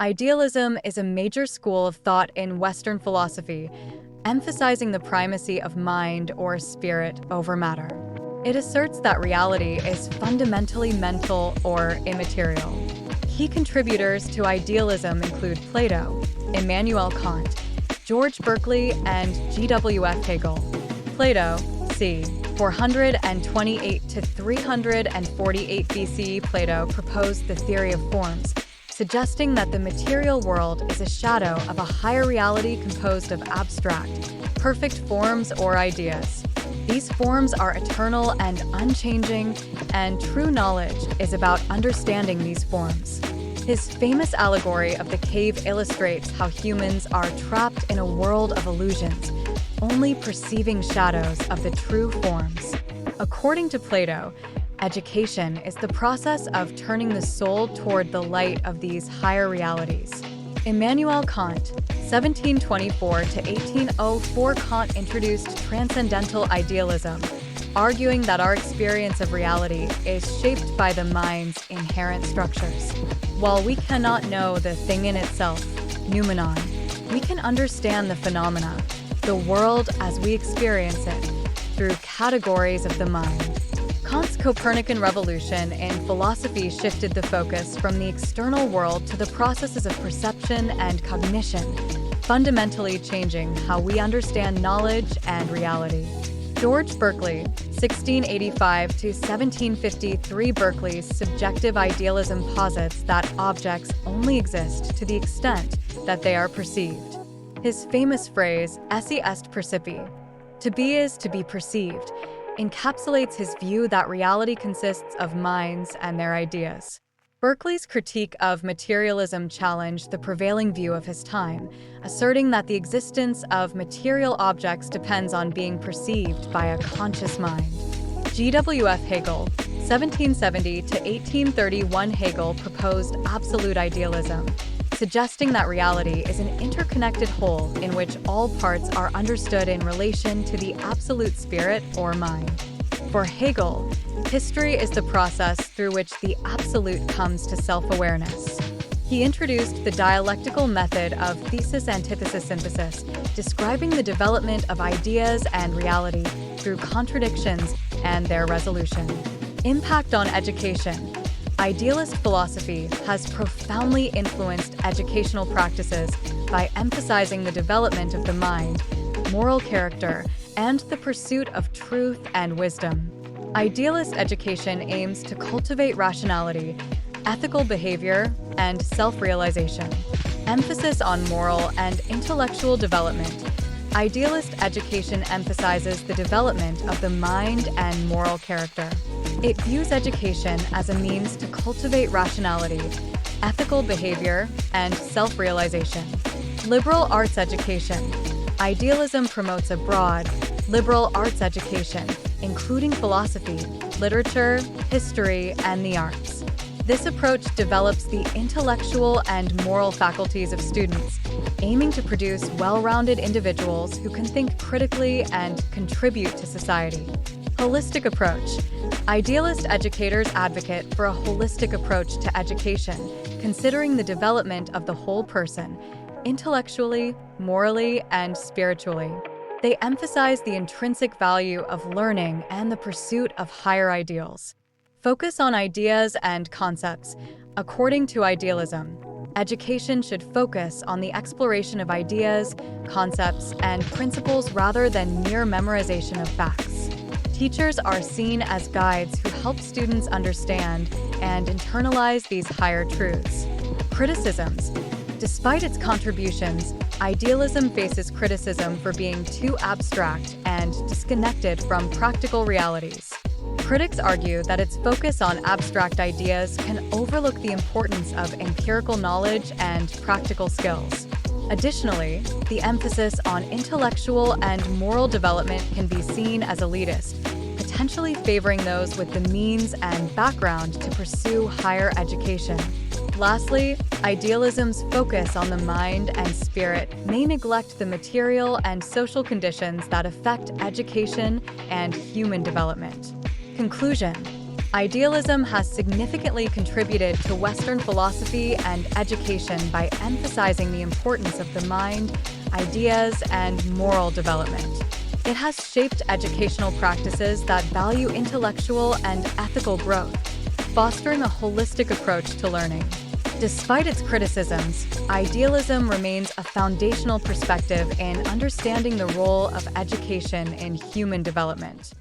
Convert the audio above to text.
Idealism is a major school of thought in Western philosophy, emphasizing the primacy of mind or spirit over matter. It asserts that reality is fundamentally mental or immaterial. Key contributors to idealism include Plato, Immanuel Kant, George Berkeley, and G.W.F. Hegel. Plato, c. 428 to 348 BCE, Plato proposed the theory of forms, suggesting that the material world is a shadow of a higher reality composed of abstract, perfect forms or ideas. These forms are eternal and unchanging, and true knowledge is about understanding these forms. His famous allegory of the cave illustrates how humans are trapped in a world of illusions, only perceiving shadows of the true forms. According to Plato, education is the process of turning the soul toward the light of these higher realities. Immanuel Kant, 1724 to 1804, Kant introduced transcendental idealism, arguing that our experience of reality is shaped by the mind's inherent structures. While we cannot know the thing in itself, noumenon, we can understand the phenomena, the world as we experience it, through categories of the mind. Kant's Copernican revolution in philosophy shifted the focus from the external world to the processes of perception and cognition, fundamentally changing how we understand knowledge and reality. George Berkeley, 1685 to 1753, Berkeley's subjective idealism posits that objects only exist to the extent that they are perceived. His famous phrase, esse est percipi, to be is to be perceived, encapsulates his view that reality consists of minds and their ideas. Berkeley's critique of materialism challenged the prevailing view of his time, asserting that the existence of material objects depends on being perceived by a conscious mind. G.W.F. Hegel, 1770 to 1831, Hegel proposed absolute idealism, suggesting that reality is an interconnected whole in which all parts are understood in relation to the absolute spirit or mind. For Hegel, history is the process through which the absolute comes to self-awareness. He introduced the dialectical method of thesis, antithesis, synthesis, describing the development of ideas and reality through contradictions and their resolution. Impact on education. Idealist philosophy has profoundly influenced educational practices by emphasizing the development of the mind, moral character, and the pursuit of truth and wisdom. Idealist education aims to cultivate rationality, ethical behavior, and self-realization. Emphasis on moral and intellectual development. Idealist education emphasizes the development of the mind and moral character. It views education as a means to cultivate rationality, ethical behavior, and self-realization. Liberal arts education. Idealism promotes a broad, liberal arts education, including philosophy, literature, history, and the arts. This approach develops the intellectual and moral faculties of students, aiming to produce well-rounded individuals who can think critically and contribute to society. Holistic approach. Idealist educators advocate for a holistic approach to education, considering the development of the whole person, intellectually, morally, and spiritually. They emphasize the intrinsic value of learning and the pursuit of higher ideals. Focus on ideas and concepts. According to idealism, education should focus on the exploration of ideas, concepts, and principles rather than mere memorization of facts. Teachers are seen as guides who help students understand and internalize these higher truths. Criticisms. Despite its contributions, idealism faces criticism for being too abstract and disconnected from practical realities. Critics argue that its focus on abstract ideas can overlook the importance of empirical knowledge and practical skills. Additionally, the emphasis on intellectual and moral development can be seen as elitist, potentially favoring those with the means and background to pursue higher education. Lastly, idealism's focus on the mind and spirit may neglect the material and social conditions that affect education and human development. Conclusion. Idealism has significantly contributed to Western philosophy and education by emphasizing the importance of the mind, ideas, and moral development. It has shaped educational practices that value intellectual and ethical growth, fostering a holistic approach to learning. Despite its criticisms, idealism remains a foundational perspective in understanding the role of education in human development.